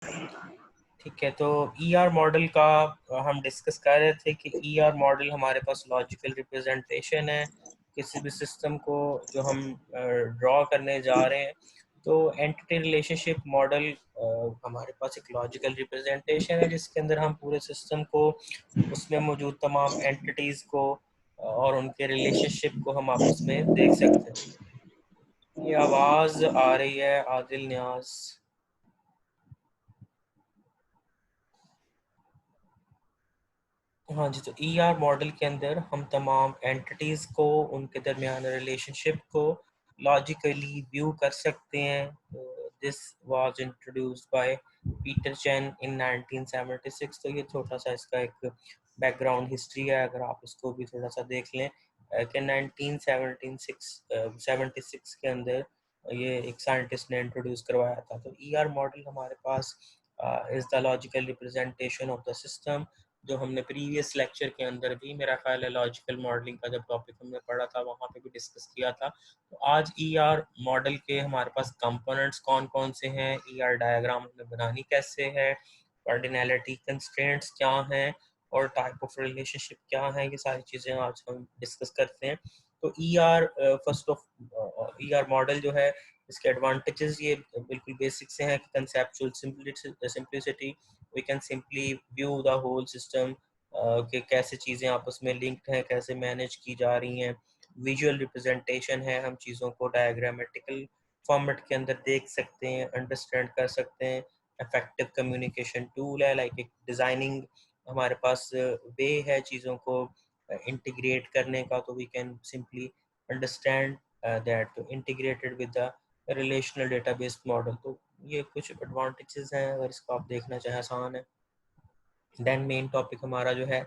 ठीक है, तो ईआर मॉडल का हम डिस्कस कर रहे थे कि ईआर मॉडल हमारे पास लॉजिकल रिप्रेजेंटेशन है किसी भी सिस्टम को जो हम ड्रॉ करने जा रहे हैं। तो एंटिटी रिलेशनशिप मॉडल हमारे पास एक लॉजिकल रिप्रेजेंटेशन है जिसके अंदर हम पूरे सिस्टम को, उसमें मौजूद तमाम एंटिटीज़ को और उनके रिलेशनशिप को हम आपस में देख सकते हैं। ये आवाज़ आ रही है आदिल न्याज। हाँ जी, तो ईआर मॉडल के अंदर हम तमाम एंटिटीज़ को, उनके दरमियान रिलेशनशिप को लॉजिकली व्यू कर सकते हैं। This was introduced by Peter Chen in 1976। तो ये छोटा सा इसका एक बैकग्राउंड हिस्ट्री है, अगर आप इसको भी थोड़ा सा देख लें कि 1976 के अंदर ये एक साइंटिस्ट ने इंट्रोड्यूस करवाया था। तो ईआर मॉडल हमारे पास is the logical representation of the system, जो हमने प्रीवियस लेक्चर के अंदर भी, मेरा ख्याल है लॉजिकल मॉडलिंग का जब टॉपिक हमने पढ़ा था वहाँ पे भी डिस्कस किया था। तो आज ईआर मॉडल के हमारे पास कंपोनेंट्स कौन कौन से हैं, ईआर डायग्राम हमें बनानी कैसे है, कार्डिनैलिटी कंस्ट्रेंट्स क्या हैं और टाइप ऑफ रिलेशनशिप क्या है, ये सारी चीज़ें आज हम डिस्कस करते हैं। तो ER first of ER model जो है, इसके एडवांटेजेस ये बिल्कुल बेसिक से हैं कि conceptual simplicity, we can simply view the whole system कि कैसे चीज़ें आपस में लिंक्ड हैं, कैसे मैनेज की जा रही हैं। विजुअल रिप्रेजेंटेशन है, हम चीज़ों को डायग्रामेटिकल फॉर्मेट के अंदर देख सकते हैं, अंडरस्टैंड कर सकते हैं। इफेक्टिव कम्युनिकेशन टूल है, लाइक एक डिज़ाइनिंग हमारे पास वे है चीज़ों को इंटीग्रेट करने का, तो we can simply understand that integrated with the relational database model. तो ये कुछ एडवांटेजेस हैं, अगर इसको आप देखना चाहें आसान है। देन मेन टॉपिक हमारा जो है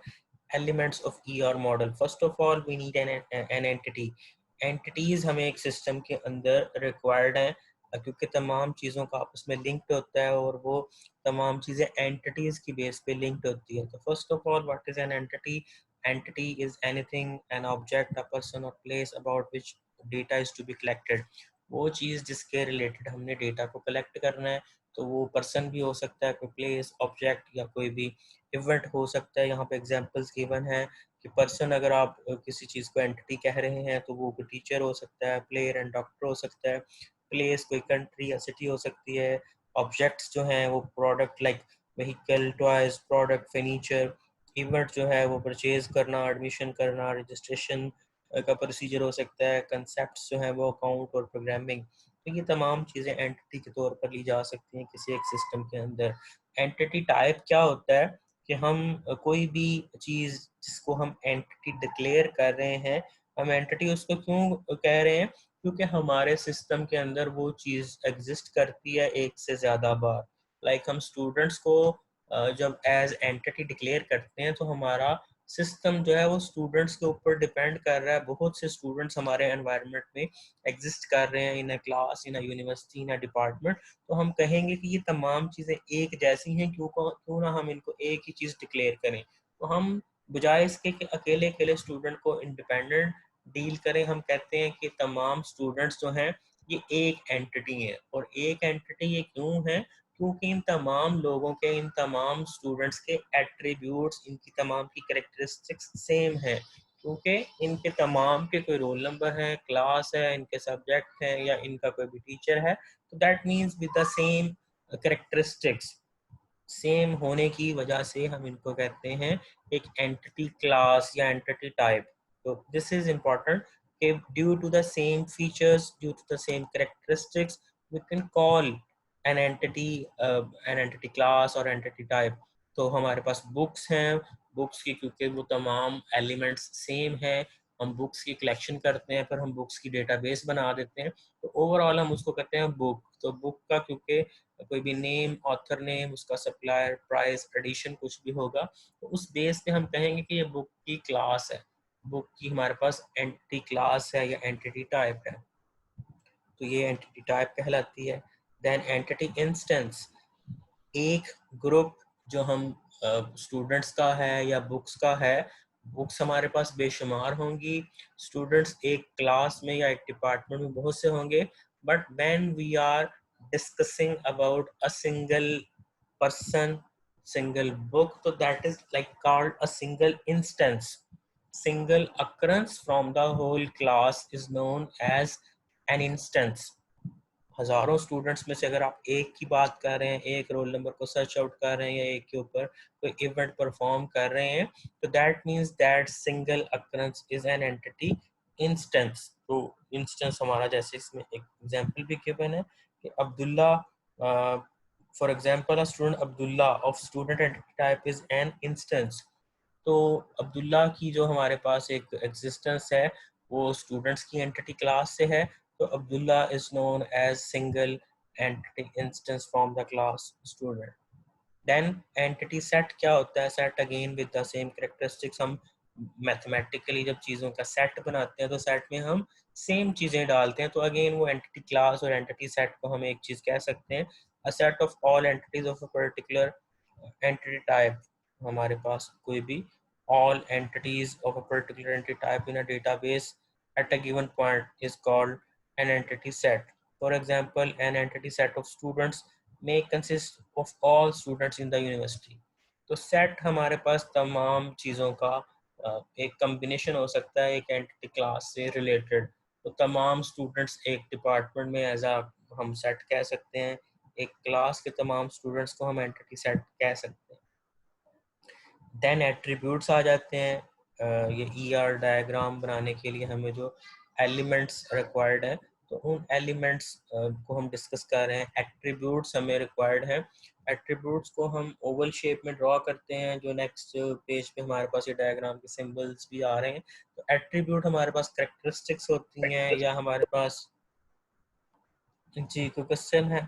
elements of ER model. First of all we need an entity. Entities हमें एक सिस्टम के अंदर रिक्वायर्ड हैं क्योंकि तमाम चीज़ों का आपस में लिंक्ड होता है और वो तमाम चीज़ें एंटिटीज की बेस पे लिंक्ड होती है। तो first of all what is an entity? Entity is anything, an object, a person or place about which data is to be collected. वो चीज़ जिसके रिलेटेड हमने डेटा को कलेक्ट करना है, तो वो पर्सन भी हो सकता है, कोई प्लेस, ऑब्जेक्ट या कोई भी इवेंट हो सकता है। यहाँ पे एग्जांपल्स गिवन है कि पर्सन, अगर आप किसी चीज़ को एंटिटी कह रहे हैं तो वो कोई टीचर हो सकता है, प्लेयर एंड डॉक्टर हो सकता है, प्लेस कोई कंट्री या सिटी हो सकती है, ऑब्जेक्ट्स जो हैं वो product like vehicle, toys, product, furniture, event जो है वो परचेज करना, एडमिशन करना, रजिस्ट्रेशन का प्रोसीजर हो सकता है, कंसेप्ट जो है वो अकाउंट और प्रोग्रामिंग। तो ये तमाम चीज़ें एंटिटी के तौर पर ली जा सकती हैं किसी एक सिस्टम के अंदर। एंटिटी टाइप क्या होता है कि हम कोई भी चीज़ जिसको हम एंटिटी डिक्लेयर कर रहे हैं, हम एंटिटी उसको क्यों कह रहे हैं? क्योंकि हमारे सिस्टम के अंदर वो चीज़ एग्जिस्ट करती है एक से ज़्यादा बार। लाइक हम स्टूडेंट्स को जब एज एंटिटी डिक्लेयर करते हैं तो हमारा सिस्टम जो है वो स्टूडेंट्स के ऊपर डिपेंड कर रहा है। बहुत से स्टूडेंट्स हमारे एनवायरनमेंट में एग्जिस्ट कर रहे हैं, in a class, in a university, in a department. तो हम कहेंगे कि ये तमाम चीज़ें एक जैसी हैं, क्यों ना हम इनको एक ही चीज़ डिक्लेयर करें। तो हम बजाय इसके कि अकेले अकेले स्टूडेंट को इंडिपेंडेंट डील करें, हम कहते हैं कि तमाम स्टूडेंट्स जो हैं ये एक एंटिटी है। और एक एंटिटी ये क्यों है? क्योंकि इन तमाम लोगों के, इन तमाम स्टूडेंट्स के एट्रीब्यूट्स, इनकी तमाम की करेक्टरिस्टिक्स सेम हैं, क्योंकि इनके तमाम के कोई रोल नंबर है, क्लास है, इनके सब्जेक्ट हैं या इनका कोई भी टीचर है। तो that means with the same characteristics, same होने की वजह से हम इनको कहते हैं एक एंटिटी क्लास या एंटिटी टाइप। तो दिस इज इम्पोर्टेंट कि due to the same features, due to the same characteristics, we can call an entity class और एंटिटी टाइप। तो हमारे पास बुक्स हैं, बुक्स की क्योंकि वो तमाम एलिमेंट्स सेम हैं, हम बुक्स की कलेक्शन करते हैं, फिर हम बुक्स की डेटाबेस बना देते हैं, तो ओवरऑल हम उसको कहते हैं बुक। तो बुक का क्योंकि कोई भी नेम, ऑथर नेम, उसका सप्लायर, प्राइस, एडिशन कुछ भी होगा, तो उस बेस पे हम कहेंगे कि ये बुक की क्लास है, बुक की हमारे पास एंटिटी क्लास है या एंटिटी टाइप है। तो ये एंटिटी टाइप कहलाती है। देन एंटिटी इंस्टेंस, एक ग्रुप जो हम स्टूडेंट्स का है या बुक्स का है, बुक्स हमारे पास बेशुमार होंगी, स्टूडेंट्स एक क्लास में या एक डिपार्टमेंट में बहुत से होंगे, but when we are discussing about a single person, single book, so that is like called a single instance. Single occurrence from the whole class is known as an instance. हजारों students में से अगर आप एक की बात कर रहे हैं, एक रोल नंबर को सर्च आउट कर रहे हैं या एक के ऊपर कोई इवेंट परफॉर्म कर रहे हैं, तो that means that single occurrence is an entity instance. तो इंस्टेंस हमारा जैसे इसमें एक एग्जांपल भी गिवन है कि Abdullah, for example a student Abdullah of student entity type is an instance. तो अब्दुल्ला की जो हमारे पास एक एग्जिस्टेंस है वो स्टूडेंट्स की एंटिटी क्लास से है, तो Abdullah is known as single entity instance from the class student. Then entity set क्या होता है? Set again with the same characteristics. हम मैथमेटिकली जब चीज़ों का सेट बनाते हैं तो सेट में हम सेम चीज़ें डालते हैं, तो अगेन वो एंटिटी क्लास और एंटिटी सेट को हम एक चीज़ कह सकते हैं, a set of all entities of a particular entity type. हमारे पास कोई भी all entities of a particular entity type in a database at a given point is called an entity set. For example, an entity set of students may consist of all students in the university. तो set हमारे पास तमाम चीज़ों का एक combination हो सकता है एक एंटिटी क्लास से रिलेटेड। तो तमाम स्टूडेंट्स एक डिपार्टमेंट में एज आ हम सेट कह सकते हैं, एक क्लास के तमाम स्टूडेंट्स को हम एंटिटी सेट कह सकते हैं। देन एट्रीब्यूट्स आ जाते हैं। ये ईआर डायग्राम बनाने के लिए हमें जो एलिमेंट्स रिक्वायर्ड है, तो उन एलिमेंट्स को हम डिस्कस कर रहे हैं। एट्रीब्यूट्स हमें रिक्वायर्ड है। एट्रीब्यूट्स को हम ओवल शेप में ड्रॉ करते हैं, जो नेक्स्ट पेज पे हमारे पास ये डायग्राम के सिंबल्स भी आ रहे हैं। तो एट्रीब्यूट हमारे पास कैरेक्टरिस्टिक्स होती हैं या हमारे पास, जी कोई क्वेश्चन है?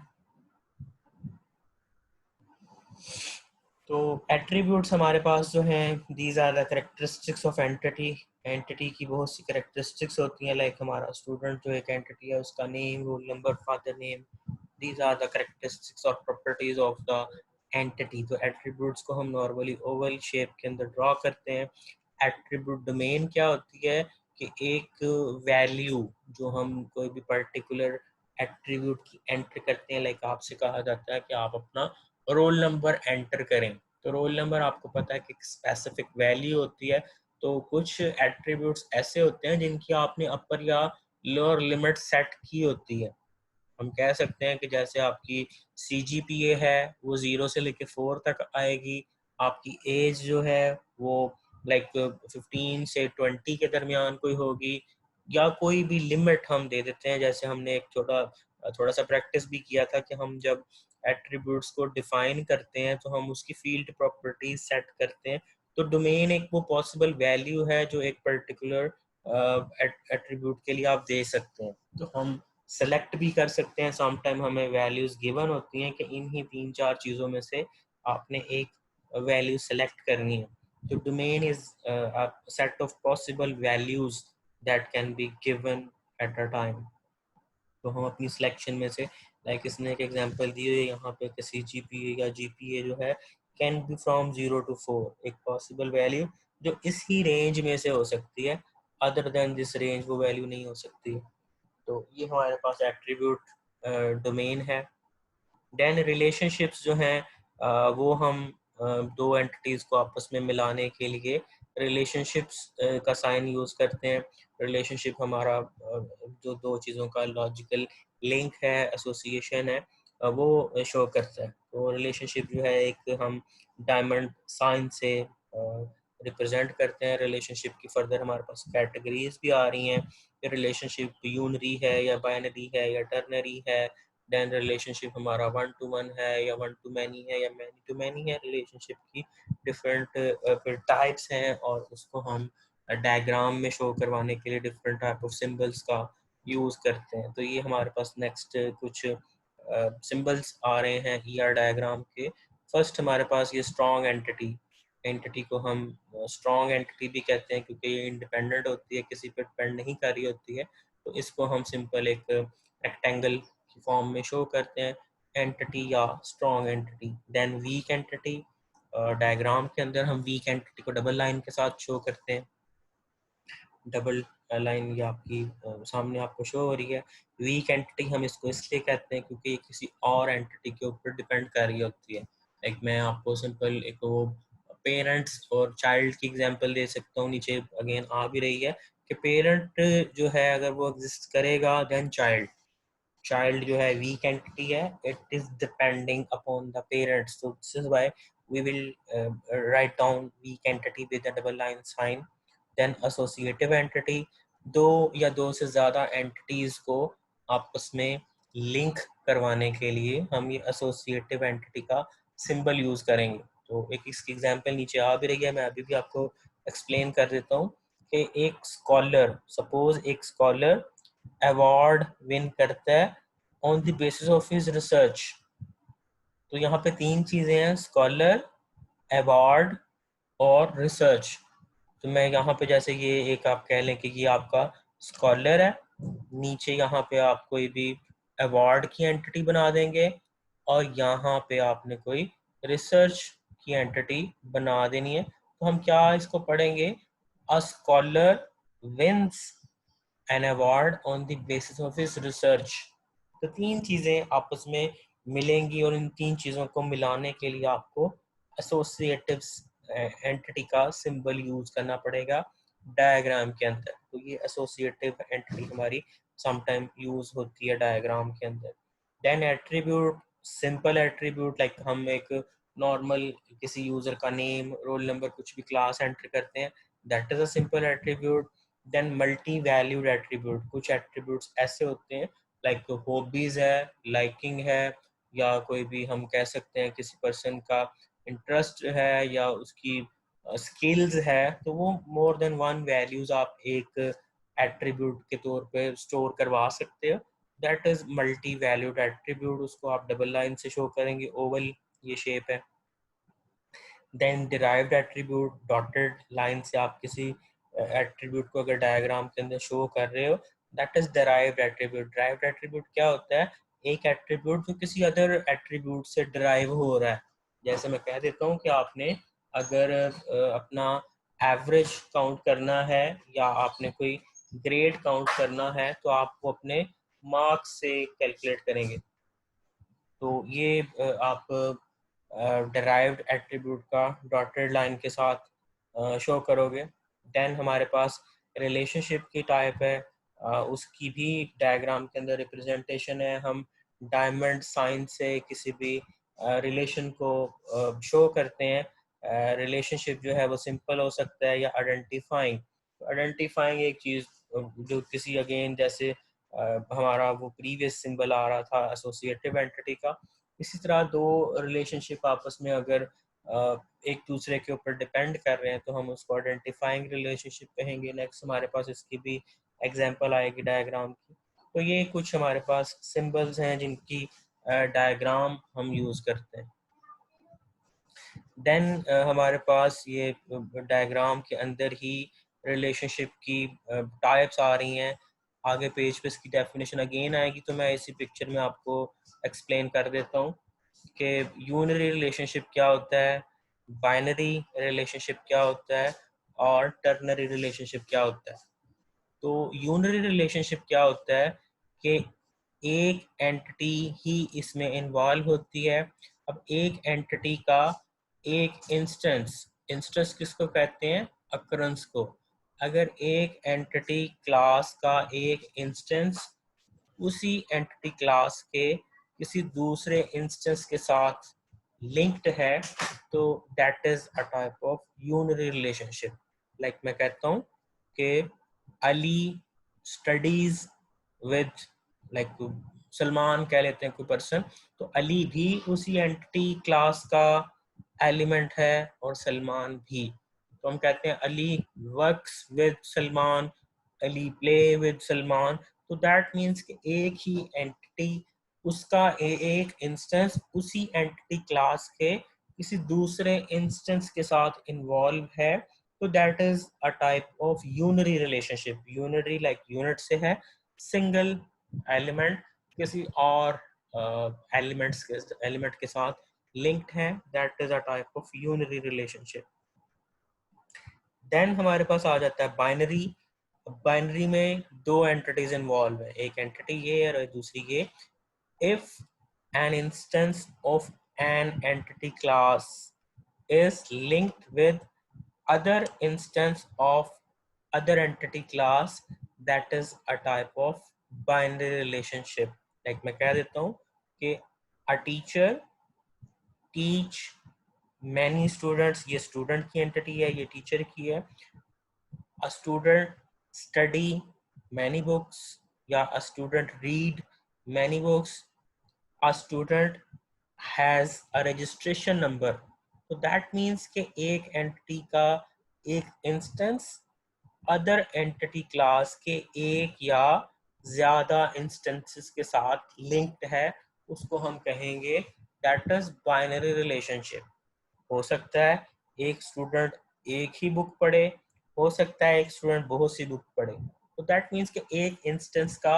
तो एट्रीब्यूट्स हमारे पास जो हैं, these are the characteristics of entity. Entity की बहुत सी कैरेक्टरिस्टिक्स होती हैं, लाइक हमारा स्टूडेंट जो एक एंटिटी है उसका name, role number, father name, these are the characteristics और प्रॉपर्टीज ऑफ द एंटिटी। तो एट्रीब्यूट्स को हम नॉर्मली ओवल शेप के अंदर ड्रॉ करते हैं। एट्रीब्यूट डोमेन क्या होती है कि एक वैल्यू जो हम कोई भी पर्टिकुलर एट्रीब्यूट की एंट्री करते हैं, लाइक आपसे कहा जाता है कि आप अपना रोल नंबर एंटर करें, तो रोल नंबर आपको पता है कि एक स्पेसिफिक वैल्यू होती है। तो कुछ एट्रीब्यूट्स ऐसे होते हैं जिनकी आपने अपर या लोअर लिमिट सेट की होती है। हम कह सकते हैं कि जैसे आपकी CGPA है वो 0 से लेके 4 तक आएगी, आपकी एज जो है वो लाइक 15 से 20 के दरमियान कोई होगी, या कोई भी लिमिट हम दे देते हैं। जैसे हमने एक थोड़ा सा प्रैक्टिस भी किया था कि हम जब एट्रीब्यूट्स को डिफाइन करते हैं तो हम उसकी फील्ड प्रॉपर्टीज सेट करते हैं। तो डोमेन एक वो पॉसिबल वैल्यू है जो एक पर्टिकुलर एट्रीब्यूट के लिए आप दे सकते हैं। तो हम सेलेक्ट भी कर सकते हैं, सम टाइम हमें वैल्यूज गिवन होती हैं कि इन्हीं 3-4 चीज़ों में से आपने एक वैल्यू सेलेक्ट करनी है। तो domain is a set of possible values that can be given at a time। तो हम अपनी सिलेक्शन में से, लाइक इसने एक एग्जांपल दी है यहाँ पे कि CGPA या GPA जो है कैन बी फ्रॉम 0 to 4, एक पॉसिबल वैल्यू जो इस ही रेंज में से हो सकती है, अदर देन दिस रेंज वो वैल्यू नहीं हो सकती। तो ये हमारे पास एट्रीब्यूट डोमेन है। देन रिलेशनशिप्स जो हैं वो हम दो एंटिटीज को आपस में मिलाने के लिए रिलेशनशिप्स का साइन यूज करते हैं। रिलेशनशिप हमारा जो दो चीज़ों का लॉजिकल लिंक है, एसोसिएशन है, वो शो करता है। तो रिलेशनशिप जो है एक हम डायमंड साइन से रिप्रेजेंट करते हैं। रिलेशनशिप की फर्दर हमारे पास कैटेगरीज भी आ रही हैं, रिलेशनशिप यूनरी है या बाइनरी है या टर्नरी है। देन रिलेशनशिप हमारा 1 to 1 है या 1 to many है या many to many है। रिलेशनशिप की डिफरेंट फिर टाइप्स हैं और उसको हम डायग्राम में शो करवाने के लिए डिफरेंट टाइप ऑफ सिंबल्स का यूज करते हैं। तो ये हमारे पास नेक्स्ट कुछ सिंबल्स आ रहे हैं ईआर डायग्राम के। फर्स्ट हमारे पास ये स्ट्रॉन्ग एंटिटी, एंटिटी को हम स्ट्रॉन्ग एंटिटी भी कहते हैं क्योंकि ये इंडिपेंडेंट होती है, किसी पर डिपेंड नहीं कर रही होती है। तो इसको हम सिंपल एक रेक्टेंगल की फॉर्म में शो करते हैं, एंटिटी या strong entity. Then weak entity, diagram के अंदर हम वीक एंटिटी को डबल लाइन के साथ शो करते हैं। डबल लाइन ये आपकी सामने आपको शो हो रही है। वीक एंटिटी हम इसको इसलिए कहते हैं क्योंकि ये किसी और एंटिटी के ऊपर डिपेंड कर रही होती है। लाइक मैं आपको सिंपल एक वो पेरेंट्स और चाइल्ड की एग्जांपल दे सकता हूँ, नीचे अगेन आ भी रही है कि पेरेंट जो है अगर वो एग्जिस्ट करेगा देन चाइल्ड जो है वीक एंटिटी है, it is depending upon the parents, so this is why we will write down weak entity with a double line sign. then associative entity, दो या दो से ज़्यादा एंटिटीज़ को आपस में लिंक करवाने के लिए हम ये एसोसिएटिव एंटिटी का सिंबल यूज़ करेंगे। तो एक इसकी एग्जांपल नीचे आ भी रही है, मैं अभी भी आपको एक्सप्लेन कर देता हूँ कि एक स्कॉलर, सपोज एक स्कॉलर अवार्ड विन करता है on the basis of his research. तो यहाँ पे तीन चीजें हैं, स्कॉलर, अवार्ड और रिसर्च। तो मैं यहाँ पे जैसे ये एक आप कह लें कि ये आपका स्कॉलर है, नीचे यहाँ पे आप कोई भी अवार्ड की एंटिटी बना देंगे और यहाँ पे आपने कोई रिसर्च की एंटिटी बना देनी है। तो हम क्या इसको पढ़ेंगे, a scholar wins an award on the basis of his research. तो तीन चीज़ें आपस में मिलेंगी और इन तीन चीज़ों को मिलाने के लिए आपको एसोसिएटिव एंटिटी का सिंबल यूज करना पड़ेगा डायग्राम के अंदर। तो ये एसोसिएटिव एंटिटी हमारी समटाइम यूज होती है डायग्राम के अंदर। Then attribute, simple attribute, like हम एक नॉर्मल किसी यूजर का नेम, रोल नंबर, कुछ भी क्लास एंटर करते हैं, that is a simple attribute. Then multi valued attribute, कुछ एट्रीब्यूट्स ऐसे होते हैं लाइक हॉबीज है, लाइकिंग है, या कोई भी हम कह सकते हैं किसी पर्सन का इंटरेस्ट है या उसकी स्किल्स है, तो वो मोर देन वन वैल्यूज आप एक एट्रीब्यूट के तौर पे स्टोर करवा सकते हो, that is multi valued attribute. उसको आप डबल लाइन से शो करेंगे, ओवल ये शेप है। Then derived attribute, dotted line से आप किसी एट्रीब्यूट को अगर डायग्राम के अंदर शो कर रहे हो, that is derived attribute. Derived attribute क्या होता है, एक एट्रीब्यूट जो किसी अदर एट्रीब्यूट से डिराइव हो रहा है। जैसे मैं कह देता हूँ कि आपने अगर अपना एवरेज काउंट करना है या आपने कोई ग्रेड काउंट करना है तो आप वो अपने मार्क्स से कैलकुलेट करेंगे। तो ये आप डिराइव्ड एट्रीब्यूट का डॉटेड लाइन के साथ शो करोगे। देन हमारे पास रिलेशनशिप की टाइप है, उसकी भी डायग्राम के अंदर रिप्रेजेंटेशन है। हम डायमंड साइन से किसी भी रिलेशन को शो करते हैं। रिलेशनशिप जो है वो सिंपल हो सकता है या आइडेंटिफाइंग। आइडेंटिफाइंग एक चीज़ जो किसी अगेन जैसे हमारा वो प्रीवियस सिंबल आ रहा था एसोसिएटिव एंटिटी का, इसी तरह दो रिलेशनशिप आपस में अगर एक दूसरे के ऊपर डिपेंड कर रहे हैं तो हम उसको आइडेंटिफाइंग रिलेशनशिप कहेंगे। नेक्स्ट हमारे पास इसकी भी एग्जांपल आएगी डायग्राम की। तो ये कुछ हमारे पास सिंबल्स हैं जिनकी डायग्राम हम यूज़ करते हैं। देन हमारे पास ये डायग्राम के अंदर ही रिलेशनशिप की टाइप्स आ रही हैं। आगे पेज पे इसकी डेफिनेशन अगेन आएगी, तो मैं इसी पिक्चर में आपको एक्सप्लेन कर देता हूँ कि यूनरी रिलेशनशिप क्या होता है, बाइनरी रिलेशनशिप क्या होता है और टर्नरी रिलेशनशिप क्या होता है। तो यूनरी रिलेशनशिप क्या होता है कि एक एंटिटी ही इसमें इन्वॉल्व होती है। अब एक एंटिटी का एक इंस्टेंस, इंस्टेंस किसको कहते हैं, अकरेंस को। अगर एक एंटिटी क्लास का एक इंस्टेंस उसी एंटिटी क्लास के किसी दूसरे इंस्टेंस के साथ लिंक्ड है तो that is a type of unary relationship. Like मैं कहता हूँ कि Ali studies with, like Salman कह लेते हैं कोई पर्सन, तो अली भी उसी एंटिटी क्लास का एलिमेंट है और सलमान भी। तो हम कहते हैं Ali works with Salman, Ali play with Salman. तो दैट मीन्स कि एक ही एंटिटी, उसका एक इंस्टेंस उसी एंटिटी क्लास के किसी दूसरे इंस्टेंस के साथ इन्वॉल्व है, तो that is a type of unary relationship. Unary like unit से है, सिंगल एलिमेंट किसी और एलिमेंट के साथ लिंक्ड है, that is a type of unary relationship. Then हमारे पास आ जाता है बाइनरी। बाइनरी में दो एंटिटीज इन्वॉल्व है, एक एंटिटी ये और दूसरी ये। If an instance of an entity class is linked with other instance of other entity class, that is a type of binary relationship. Like मैं कह देता हूँ कि a teacher teach many students, ये student की entity है, ये teacher की है. A student study many books या a student read many books. A student has a registration number. तो that means कि एक entity का एक instance other entity class के एक या ज़्यादा instances के साथ linked है, उसको हम कहेंगे that is binary relationship. हो सकता है एक स्टूडेंट एक ही बुक पढ़े, हो सकता है एक स्टूडेंट बहुत सी बुक पढ़े. तो दैट मीन्स कि एक इंस्टेंस का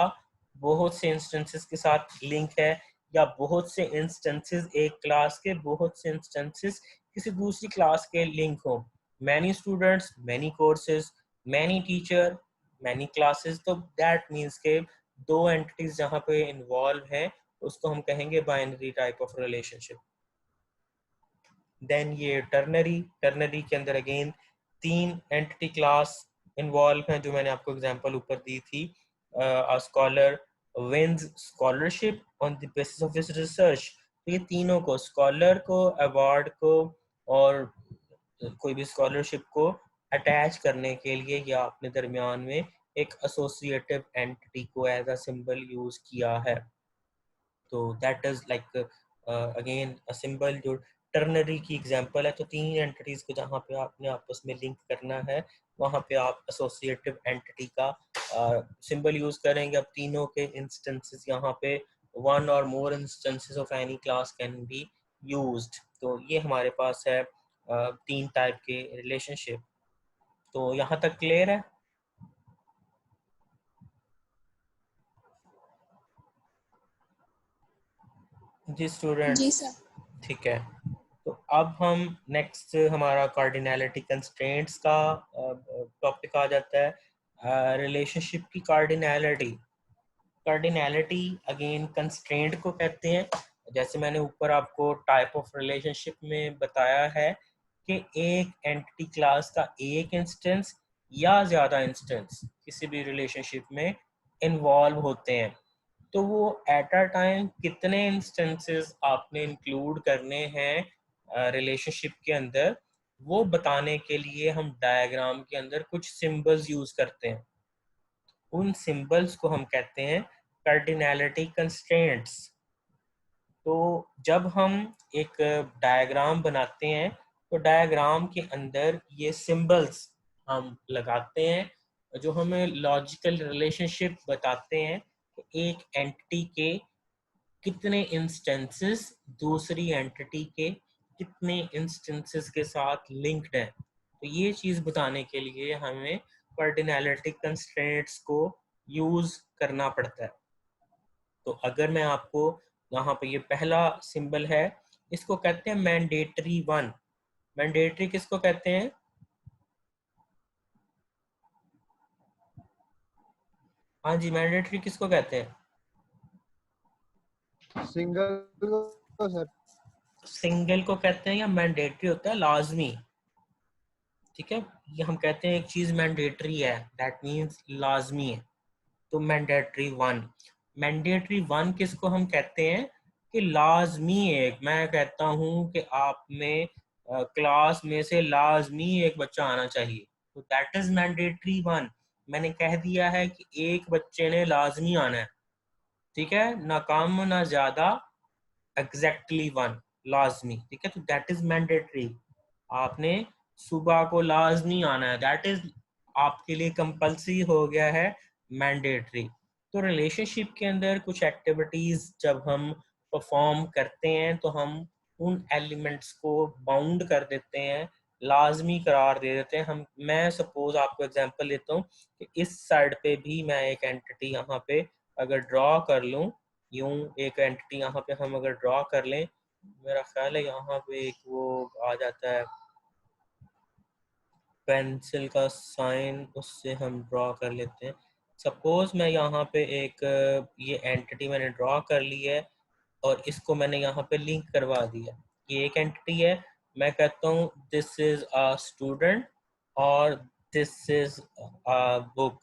बहुत से इंस्टेंसेस के साथ लिंक है, या बहुत से इंस्टेंसेस एक क्लास के बहुत से इंस्टेंसेस किसी दूसरी क्लास के लिंक हो. Many students, many courses, many teacher, many classes. तो दैट मीन्स के दो एंटिटीज जहाँ पे इन्वॉल्व है, उसको हम कहेंगे binary type of relationship. Then ये टर्नरी के अंदर अगेन तीन एंटिटी क्लास इन्वॉल्व हैं, जो मैंने आपको एग्जांपल ऊपर दी थी. A scholar wins scholarship on the basis of his research. तो ये तीनों को, स्कॉलर को, अवार्ड को और कोई भी स्कॉलरशिप को अटैच करने के लिए या अपने दरमियान में एक एसोसिएटिव एंटिटी को एज अ सिंबल यूज किया है. तो that is like again a symbol जो टर्नरी की एग्जांपल है. तो तीन एंटिटीज को जहाँ पे आपने आपस में लिंक करना है, वहाँ पे आप एसोसिएटिव एंटिटी का सिंबल यूज करेंगे. अब तीनों के इंस्टेंसेस यहाँ पे one or more instances of any class can be used. तो ये हमारे पास है तीन टाइप के रिलेशनशिप. तो यहाँ तक क्लियर है? जी जी स्टूडेंट्स, सर। ठीक है. तो अब हम नेक्स्ट हमारा कार्डिनैलिटी कंस्ट्रेंट्स का टॉपिक आ जाता है. रिलेशनशिप की कार्डिनैलिटी. कार्डिनैलिटी अगेन कंस्ट्रेंट को कहते हैं. जैसे मैंने ऊपर आपको टाइप ऑफ रिलेशनशिप में बताया है कि एक एंटिटी क्लास का एक इंस्टेंस या ज़्यादा इंस्टेंस किसी भी रिलेशनशिप में इन्वॉल्व होते हैं. तो वो एट अ टाइम कितने इंस्टेंसेस आपने इंक्लूड करने हैं रिलेशनशिप के अंदर, वो बताने के लिए हम डायग्राम के अंदर कुछ सिंबल्स यूज करते हैं. उन सिंबल्स को हम कहते हैं कार्डिनैलिटी कंस्ट्रेंट्स. तो जब हम एक डायग्राम बनाते हैं, तो डायग्राम के अंदर ये सिंबल्स हम लगाते हैं जो हमें लॉजिकल रिलेशनशिप बताते हैं कि एक एंटिटी के कितने इंस्टेंसेस दूसरी एंटिटी के कितने इंस्टेंसेस के साथ लिंक्ड है. तो ये चीज़ बताने के लिए हमें कार्डिनैलिटी कंस्ट्रेंट्स को यूज करना पड़ता है. तो अगर मैं आपको यहाँ पे ये पहला सिंबल है, इसको कहते हैं मैंडेटरी वन. मैंडेटरी किसको कहते हैं? हाँ जी, मैंडेटरी किसको कहते हैं? सिंगल को सर। सिंगल को कहते हैं, या मैंडेटरी होता है लाजमी. ठीक है, ये हम कहते हैं एक चीज मैंडेटरी है, दैट मीन्स लाजमी है. तो मैंडेटरी वन. मैंडेटरी वन किसको हम कहते हैं? कि लाजमी एक, मैं कहता हूँ कि आप में क्लास में से लाजमी एक बच्चा आना चाहिए, तो दैट इज मैंडेटरी वन. मैंने कह दिया है कि एक बच्चे ने लाजमी आना है. ठीक है, ना कम ना ज्यादा, एग्जैक्टली वन, लाजमी. ठीक है, तो दैट इज मैंडेटरी. आपने सुबह को लाजमी आना है, दैट इज आपके लिए कंपल्सरी हो गया है, मैंडेटरी. तो रिलेशनशिप के अंदर कुछ एक्टिविटीज जब हम परफॉर्म करते हैं, तो हम उन एलिमेंट्स को बाउंड कर देते हैं, लाजमी करार दे देते हैं. हम, मैं सपोज आपको एग्जांपल देता हूँ कि इस साइड पे भी मैं एक एंटिटी यहाँ पे अगर ड्रॉ कर लूँ, यूं एक एंटिटी यहाँ पे हम अगर ड्रॉ कर लें, मेरा ख्याल है यहाँ पे एक वो आ जाता है पेंसिल का साइन, उससे हम ड्रॉ कर लेते हैं. सपोज मैं यहाँ पे एक ये एंटिटी मैंने ड्रॉ कर ली है, और इसको मैंने यहाँ पे लिंक करवा दिया। ये एक एंटिटी है, मैं कहता हूँ दिस इज अ स्टूडेंट और this is a book,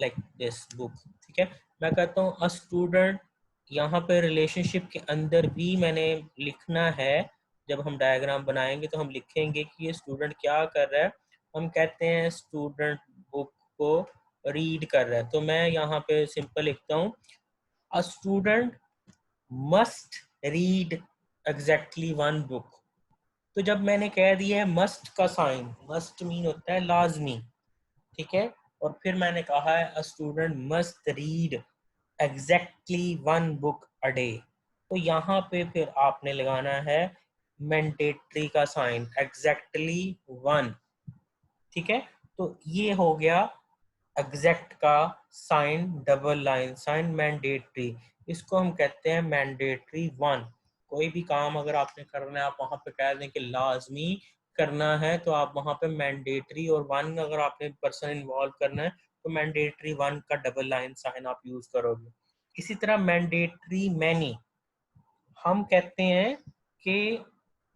like this book, ठीक है। मैं कहता हूँ अ स्टूडेंट, यहाँ पे रिलेशनशिप के अंदर भी मैंने लिखना है। जब हम डायग्राम बनाएंगे तो हम लिखेंगे कि ये स्टूडेंट क्या कर रहा है। हम कहते हैं स्टूडेंट बुक को रीड कर रहा है, तो मैं यहाँ पे सिंपल लिखता हूँ a student must read exactly one book. तो जब मैंने कह दिया है मस्ट का साइन, मस्ट मीन होता है लाजमी, ठीक है, और फिर मैंने कहा है a student must read exactly one book a day, तो यहाँ पे फिर आपने लगाना है मैंडेटरी का साइन, एग्जैक्टली वन, ठीक है। तो ये हो गया एग्जैक्ट का sign, double line sign, mandatory, इसको हम कहते हैं मैंडेटरी वन। कोई भी काम अगर आपने करना है, आप वहां पे कह दें कि लाजमी करना है, तो आप वहां पे मैंडेटरी, और वन अगर आपने पर्सन इन्वॉल्व करना है तो मैंडेटरी वन का डबल लाइन साइन आप यूज करोगे। इसी तरह मैंडेटरी मैनी, हम कहते हैं कि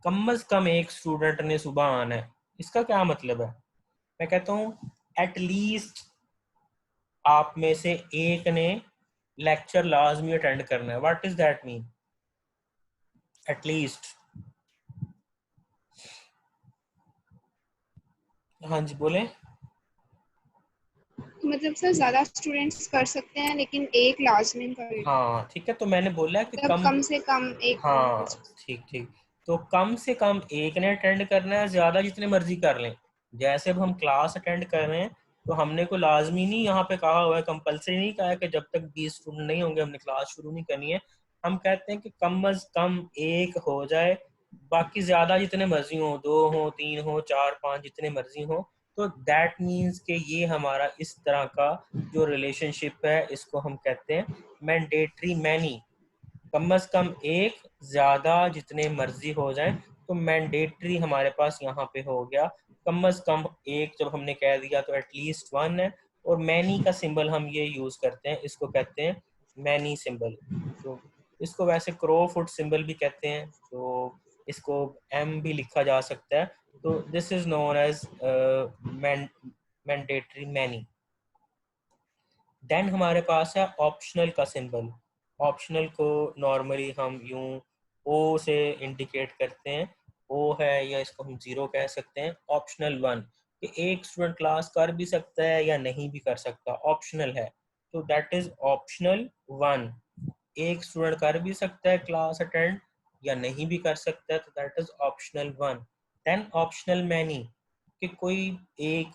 कम से कम एक स्टूडेंट ने सुबह आना है। इसका क्या मतलब है? मैं कहता हूँ एटलीस्ट आप में से एक ने लेक्चर लाजमी अटेंड करना है। What is that mean? At least, हाँ जी बोले। मतलब सर ज्यादा स्टूडेंट्स कर सकते हैं लेकिन एक लाजमी करेगा, हाँ ठीक है, तो मैंने बोला कि मतलब कम, कम से कम एक ने कर हाँ सकते ठीक ठीक, तो कम से कम एक ने अटेंड करना है, ज्यादा जितने मर्जी कर लें। जैसे अब हम क्लास अटेंड कर रहे हैं, तो हमने को लाजमी नहीं यहाँ पे कहा हुआ है, कंपलसरी नहीं कहा है कि जब तक 20 स्टूडेंट नहीं होंगे हमने क्लास शुरू नहीं करनी है। हम कहते हैं कि कम अज कम एक हो जाए, बाकी ज्यादा जितने मर्जी हो, 2 हो, 3 हो, 4, 5, जितने मर्जी हो। तो दैट मीन्स कि ये हमारा इस तरह का जो रिलेशनशिप है, इसको हम कहते हैं मैंडेटरी मैनी। कम से कम एक, ज्यादा जितने मर्जी हो जाए, तो मैंडेटरी हमारे पास यहाँ पे हो गया। कम से कम एक जब हमने कह दिया तो एटलीस्ट वन है। और मैनी का सिंबल हम ये यूज करते हैं, इसको कहते हैं मैनी सिंबल। तो इसको वैसे क्रो फुट सिंबल भी कहते हैं, तो इसको एम भी लिखा जा सकता है। तो this is known as mandatory many. Then हमारे पास है ऑप्शनल का सिंबल। ऑप्शनल को नॉर्मली हम यूं ओ से इंडिकेट करते हैं, ओ है, या इसको हम जीरो कह सकते हैं। ऑप्शनल वन, कि एक स्टूडेंट क्लास कर भी सकता है या नहीं भी कर सकता, ऑप्शनल है, तो दैट इज ऑप्शनल वन। एक स्टूडेंट कर भी सकता है क्लास अटेंड या नहीं भी कर सकता है, तो that is optional one. Then optional many, कि कोई एक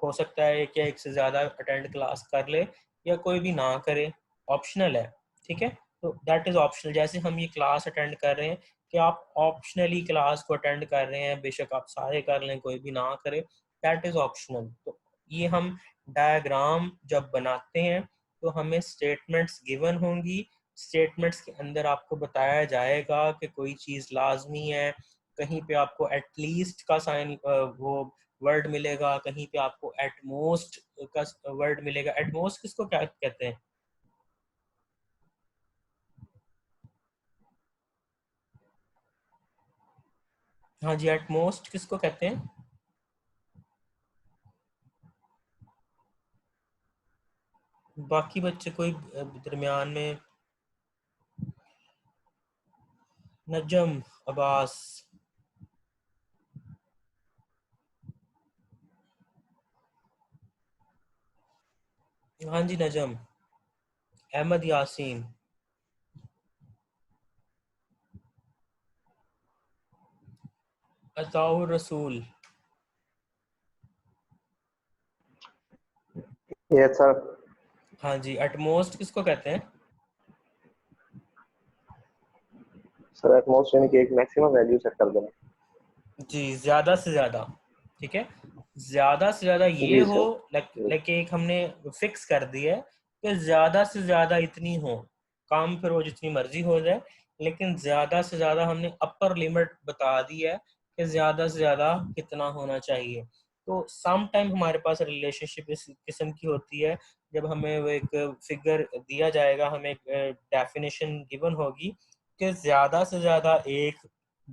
हो सकता है कि एक से ज्यादा अटेंड क्लास कर ले या कोई भी ना करे, ऑप्शनल है, ठीक है। तो दैट इज ऑप्शनल। जैसे हम ये क्लास अटेंड कर रहे हैं कि आप ऑप्शनली क्लास को अटेंड कर रहे हैं, बेशक आप सारे कर लें कोई भी ना करे, दैट इज ऑप्शनल। तो ये हम डायग्राम जब बनाते हैं तो हमें स्टेटमेंट्स गिवन होंगी, स्टेटमेंट्स के अंदर आपको बताया जाएगा कि कोई चीज़ लाजमी है, कहीं पे आपको एटलीस्ट का साइन वो वर्ड मिलेगा, कहीं पे आपको एटमोस्ट का वर्ड मिलेगा। एटमोस्ट किसको क्या कहते हैं? हाँ जी, एटमोस्ट किसको कहते हैं? बाकी बच्चे कोई दरमियान में? नजम, अब्बास, हाँ जी नजम, अहमद यासीन, अताउर रसूल। Yes sir. हाँ जी, एटमोस्ट किसको कहते हैं? सर एटमॉस्ट यानी कि एक मैक्सिमम वैल्यू सेट कर देना। जी, ज्यादा से ज्यादा, ठीक है, ज्यादा से ज्यादा ये जी हो, सर। लाइक एक हमने फिक्स कर दिया है कि ज्यादा से ज्यादा इतनी हो, काम फिर वो जितनी मर्जी हो जाए, लेकिन ज्यादा से ज्यादा हमने अपर लिमिट बता दी है कि ज्यादा से ज्यादा कितना होना चाहिए। तो सम टाइम हमारे पास रिलेशनशिप इस किस्म की होती है जब हमें वो एक फिगर दिया जाएगा, हमें एक डेफिनेशन गिवन होगी कि ज़्यादा से ज़्यादा एक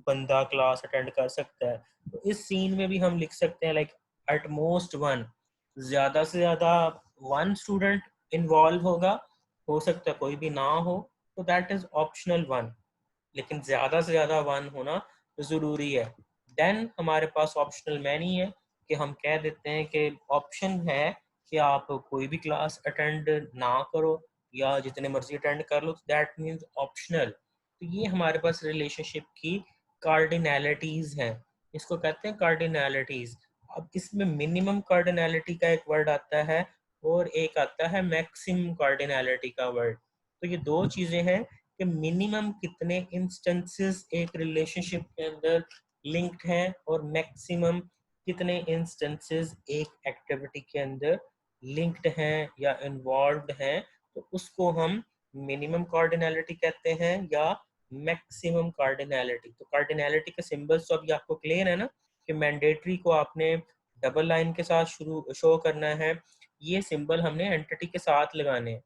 बंदा क्लास अटेंड कर सकता है, तो इस सीन में भी हम लिख सकते हैं लाइक एट मोस्ट वन, ज़्यादा से ज़्यादा वन स्टूडेंट इन्वॉल्व होगा, हो सकता है कोई भी ना हो, तो दैट इज़ ऑप्शनल वन, लेकिन ज़्यादा से ज़्यादा वन होना ज़रूरी है। देन हमारे पास ऑप्शनल मैनी है कि हम कह देते हैं कि ऑप्शन है कि आप कोई भी क्लास अटेंड ना करो या जितने मर्जी अटेंड कर लो, तो दैट मीन्स ऑप्शनल। तो ये हमारे पास रिलेशनशिप की कार्डिनैलिटीज़ हैं, इसको कहते हैं कार्डिनैलिटीज़। अब इसमें मिनिमम कार्डिनैलिटी का एक वर्ड आता है और एक आता है मैक्सिमम कार्डिनैलिटी का वर्ड। तो ये दो चीज़ें हैं कि मिनिमम कितने इंस्टेंसेस एक रिलेशनशिप के अंदर लिंक्ड हैं और मैक्सिमम कितने इंस्टेंसेस एक एक्टिविटी के अंदर लिंक्ड हैं या इन्वॉल्व्ड हैं, तो उसको हम मिनिमम कार्डिनैलिटी कहते हैं या मैक्सिमम कार्डिनैलिटी। तो कार्डिनैलिटी के सिंबल्स तो अभी आपको क्लियर है ना, कि मैंडेटरी को आपने डबल लाइन के साथ शुरू शो करना है, ये सिंबल हमने एंटिटी के साथ लगाने हैं,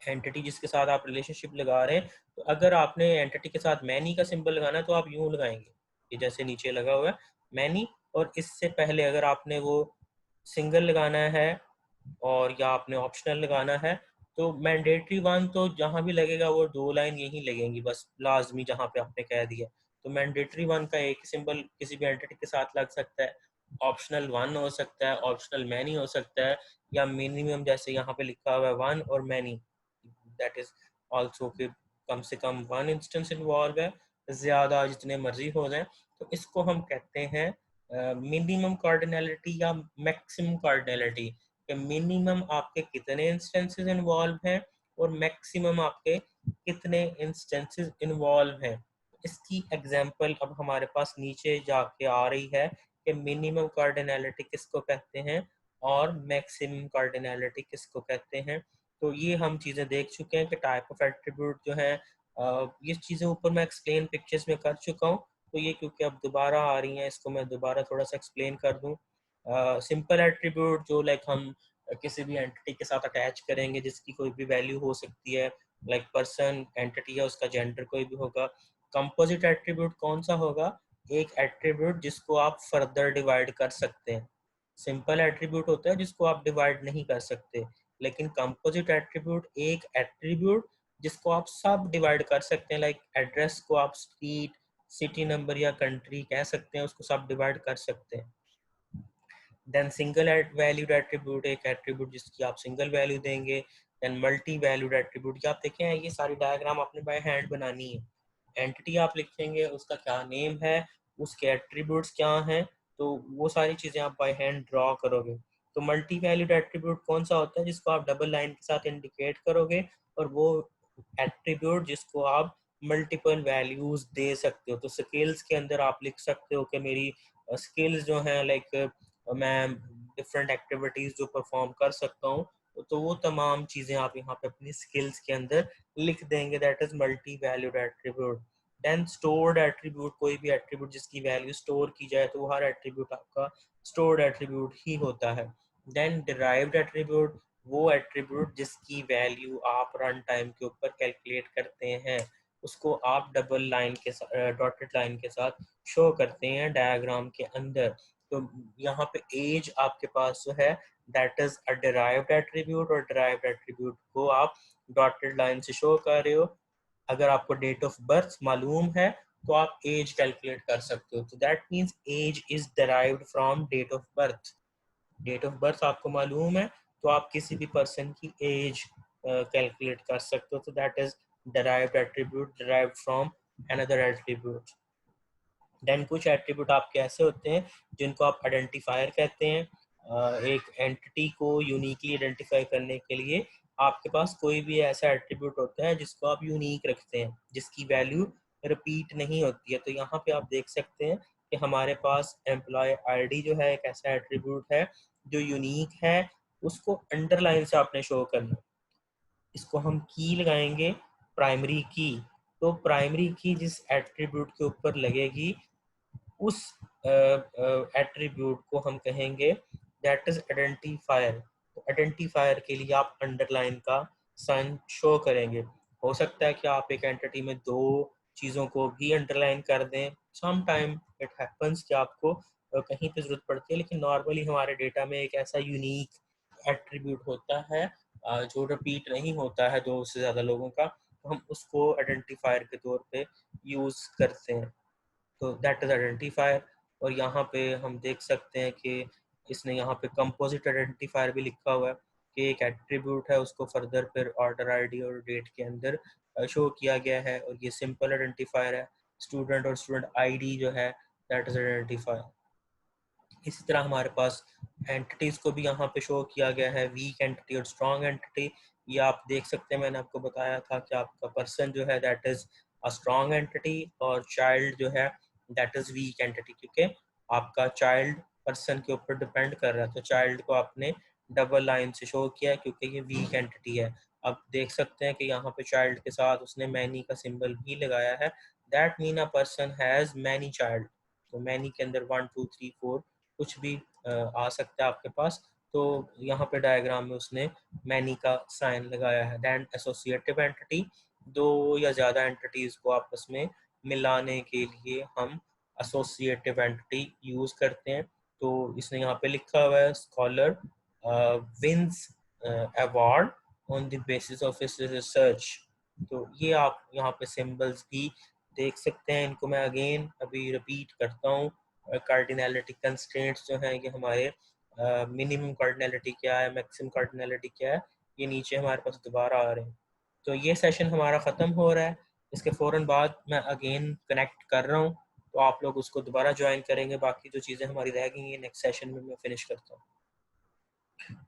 एंटिटी जिसके साथ आप रिलेशनशिप लगा रहे हैं। तो अगर आपने एंटिटी के साथ मैनी का सिंबल लगाना है तो आप यूं लगाएंगे, ये जैसे नीचे लगा हुआ है मैनी, और इससे पहले अगर आपने वो सिंगल लगाना है और या आपने ऑप्शनल लगाना है, तो मैंडेटरी वन तो जहाँ भी लगेगा वो दो लाइन यही लगेंगी बस लाजमी, जहाँ पे आपने कह दिया। तो मैंडेटरी वन का एक सिंबल किसी भी एंटिटी के साथ लग सकता है, ऑप्शनल वन हो सकता है, ऑप्शनल मैनी हो सकता है, या मिनिमम जैसे यहाँ पे लिखा हुआ है वन और मैनी, दैट इज ऑल्सो कि कम से कम वन इंस्टेंस इन्वॉल्व है, ज़्यादा जितने मर्जी हो जाए। तो इसको हम कहते हैं मिनिमम कार्डिनैलिटी या मैक्सिमम कार्डिनैलिटी, कि मिनिमम आपके कितने इंस्टेंसेस इन्वॉल्व हैं और मैक्सिमम आपके कितने इंस्टेंसेस इन्वॉल्व हैं। इसकी एग्जांपल अब हमारे पास नीचे जाके आ रही है कि मिनिमम कार्डिनैलिटी किसको कहते हैं और मैक्सिमम कार्डिनैलिटी किसको कहते हैं। तो ये हम चीज़ें देख चुके हैं कि टाइप ऑफ एट्रीब्यूट जो है, ये चीज़ें ऊपर मैं एक्सप्लेन पिक्चर्स में कर चुका हूँ, तो ये क्योंकि अब दोबारा आ रही हैं इसको मैं दोबारा थोड़ा सा एक्सप्लेन कर दूँ। सिंपल एट्रीब्यूट जो लाइक हम किसी भी एंटिटी के साथ अटैच करेंगे जिसकी कोई भी वैल्यू हो सकती है, लाइक पर्सन एंटिटी है उसका जेंडर कोई भी होगा। कंपोजिट एट्रीब्यूट कौन सा होगा? एक एट्रीब्यूट जिसको आप फर्दर डिवाइड कर सकते हैं। सिंपल एट्रीब्यूट होता है जिसको आप डिवाइड नहीं कर सकते, लेकिन कंपोजिट एट्रीब्यूट एक एट्रीब्यूट जिसको आप सब डिवाइड कर सकते हैं, लाइक एड्रेस को आप स्ट्रीट, सिटी नंबर या कंट्री कह सकते हैं, उसको सब डिवाइड कर सकते हैं। देन सिंगल वैल्यूड एट्रीब्यूट, एक एट्रीब्यूट जिसकी आप सिंगल वैल्यू देंगे। देन मल्टी वैल्यूड एट्रीब्यूट, ये आप देखें ये सारी डायग्राम आपने बाय हैंड बनानी है। एंटिटी आप लिखेंगे, उसका क्या नेम है, उसके एट्रीब्यूट्स क्या हैं, तो वो सारी चीज़ें आप बाय हैंड ड्रॉ करोगे। तो मल्टी वैल्यूड एट्रीब्यूट कौन सा होता है? जिसको आप डबल लाइन के साथ इंडिकेट करोगे, और वो एट्रीब्यूट जिसको आप मल्टीपल वैल्यूज दे सकते हो। तो स्किल्स के अंदर आप लिख सकते हो कि मेरी स्किल्स जो हैं लाइक मैं डिफरेंट एक्टिविटीज़ जो परफॉर्म कर सकता हूँ, तो वो तमाम चीज़ें आप यहाँ पे अपनी स्किल्स के अंदर लिख देंगे, that is multi valued attribute. Then stored attribute, कोई भी एट्रीब्यूट जिसकी वैल्यू स्टोर की जाए तो वो हर एट्रीब्यूट आपका स्टोर्ड एट्रीब्यूट ही होता है। देन डिराइव्ड एट्रीब्यूट, वो एट्रीब्यूट जिसकी वैल्यू आप रन टाइम के ऊपर कैलकुलेट करते हैं, उसको आप डबल लाइन के डॉटेड लाइन के साथ शो करते हैं डायग्राम के अंदर। तो यहाँ पे एज आपके पास जो है that is a derived attribute, और डिराइव्ड एट्रीब्यूट को आप डॉटेड लाइन से शो कर रहे हो। अगर आपको डेट ऑफ बर्थ मालूम है तो आप एज कैलकुलेट कर सकते हो, तो that means age is derived from date of birth. Date of birth आपको मालूम है तो आप किसी भी पर्सन की एज कैलकुलेट कर सकते हो, तो that is derived attribute derived from another attribute. Then कुछ एट्रीब्यूट आपके ऐसे होते हैं जिनको आप आइडेंटिफायर कहते हैं। एक एंटिटी को यूनिकली आइडेंटिफाई करने के लिए आपके पास कोई भी ऐसा एट्रीब्यूट होता है जिसको आप यूनिक रखते हैं, जिसकी वैल्यू रिपीट नहीं होती है। तो यहाँ पे आप देख सकते हैं कि हमारे पास एम्प्लॉय आईडी जो है एक ऐसा एट्रीब्यूट है जो यूनिक है, उसको अंडरलाइन से आपने शो करना। इसको हम की लगाएंगे, प्राइमरी की। तो प्राइमरी की जिस एट्रीब्यूट के ऊपर लगेगी उस एट्रीब्यूट को हम कहेंगे दैट इज आइडेंटिफायर। तो आइडेंटिफायर के लिए आप अंडरलाइन का साइन शो करेंगे। हो सकता है कि आप एक एंटिटी में दो चीज़ों को भी अंडरलाइन कर दें, सम टाइम इट हैपन्स कि आपको कहीं पे ज़रूरत पड़ती है, लेकिन नॉर्मली हमारे डेटा में एक ऐसा यूनिक एट्रीब्यूट होता है जो रिपीट नहीं होता है दो से ज़्यादा लोगों का, तो हम उसको आइडेंटिफायर के तौर पे यूज़ करते हैं। तो दैट इज़ आइडेंटिफायर। और यहाँ पे हम देख सकते हैं कि इसने यहाँ पे कंपोजिट आइडेंटिफायर भी लिखा हुआ है कि एक एट्रीब्यूट है, उसको फर्दर फिर ऑर्डर आईडी और डेट के अंदर शो किया गया है। और ये सिंपल आइडेंटिफायर है। स्टूडेंट और स्टूडेंट आईडी जो है दैट इज़ आइडेंटिफायर। इसी तरह हमारे पास एंटिटीज़ को भी यहाँ पे शो किया गया है, वीक एंटिटी और स्ट्रॉन्ग एंटिटी। ये आप देख सकते हैं, मैंने आपको बताया था कि आपका पर्सन जो है that is a strong entity और चाइल्ड जो है दैट इज़ वीक एंटिटी, क्योंकि आपका चाइल्ड पर्सन के ऊपर डिपेंड कर रहा है। तो चाइल्ड को आपने डबल लाइन से शो किया है क्योंकि ये वीक एंटिटी है। अब देख सकते हैं कि यहाँ पे चाइल्ड के साथ उसने मैनी का सिंबल भी लगाया है। That mean a person has many child. तो मैनी के अंदर 1 2 3 4 कुछ भी आ सकता है आपके पास। तो यहाँ पे डायग्राम में उसने मैनी का साइन लगाया है। दैन एसोसिएटिव एंटिटी, दो या ज़्यादा एंटिटीज़ को आपस में मिलाने के लिए हम एसोसिएटिव एंटिटी यूज़ करते हैं। तो इसने यहाँ पे लिखा हुआ है scholar wins award on the basis of his research. तो ये आप यहाँ पे सिंबल्स भी देख सकते हैं। इनको मैं अगेन अभी रिपीट करता हूँ। कार्डिनैलिटी कंस्ट्रेंट्स जो हैं ये हमारे मिनिमम कार्डिनैलिटी क्या है, मैक्सिमम कार्डिनैलिटी क्या है, ये नीचे हमारे पास दोबारा आ रहे हैं। तो ये सेशन हमारा ख़त्म हो रहा है। इसके फ़ौरन बाद मैं अगेन कनेक्ट कर रहा हूँ, तो आप लोग उसको दोबारा ज्वाइन करेंगे। बाकी जो चीज़ें हमारी रह गई हैं नेक्स्ट सेशन में मैं फिनिश करता हूँ।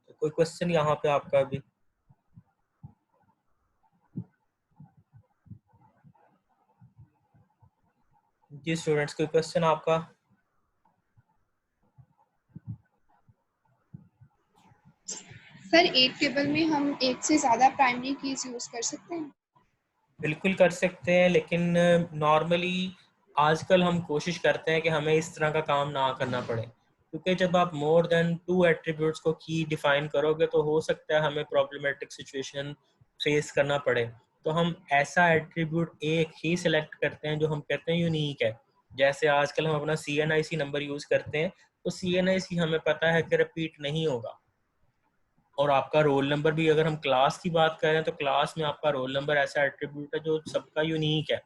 तो कोई क्वेश्चन यहाँ पे आपका अभी? जी स्टूडेंट्स, कोई क्वेश्चन आपका? सर एक टेबल में हम एक से ज़्यादा प्राइमरी कीज यूज़ कर सकते हैं? बिल्कुल कर सकते हैं, लेकिन नॉर्मली आजकल हम कोशिश करते हैं कि हमें इस तरह का काम ना करना पड़े, क्योंकि जब आप मोर देन 2 एट्रीब्यूट्स को की डिफाइन करोगे तो हो सकता है हमें प्रॉब्लमेटिक सिचुएशन फेस करना पड़े। तो हम ऐसा एट्रीब्यूट एक ही सिलेक्ट करते हैं जो हम कहते हैं यूनिक है। जैसे आजकल हम अपना CNIC नंबर यूज़ करते हैं, तो CNIC हमें पता है कि रिपीट नहीं होगा। और आपका रोल नंबर भी, अगर हम क्लास की बात करें तो क्लास में आपका रोल नंबर ऐसा एट्रीब्यूट है जो सबका यूनिक है।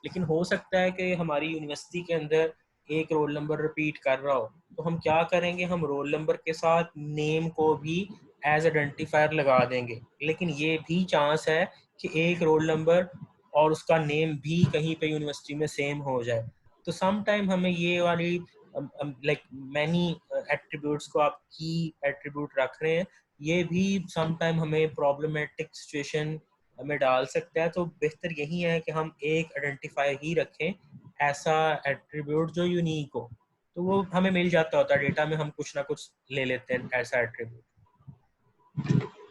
लेकिन हो सकता है कि हमारी यूनिवर्सिटी के अंदर एक रोल नंबर रिपीट कर रहा हो, तो हम क्या करेंगे, हम रोल नंबर के साथ नेम को भी एज आइडेंटिफायर लगा देंगे। लेकिन ये भी चांस है कि एक रोल नंबर और उसका नेम भी कहीं पे यूनिवर्सिटी में सेम हो जाए। तो सम टाइम हमें ये वाली लाइक मैनी एट्रीब्यूट्स को आप की एट्रीब्यूट रख रहे हैं, ये भी सम टाइम हमें प्रॉब्लमेटिक सिचुएशन में डाल सकता है। तो बेहतर यही है कि हम एक आइडेंटिफायर ही रखें, ऐसा एट्रीब्यूट जो यूनिक हो। तो वो हमें मिल जाता होता है डेटा में, हम कुछ ना कुछ ले लेते हैं ऐसा एट्रीब्यूट।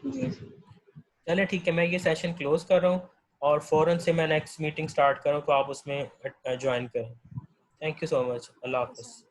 जी। चलिए ठीक है, मैं ये सेशन क्लोज कर रहा हूँ और फ़ौरन से मैं नेक्स्ट मीटिंग स्टार्ट करूँ, तो आप उसमें ज्वाइन करें। Thank you so much. अल्लाह हाफ़िज़।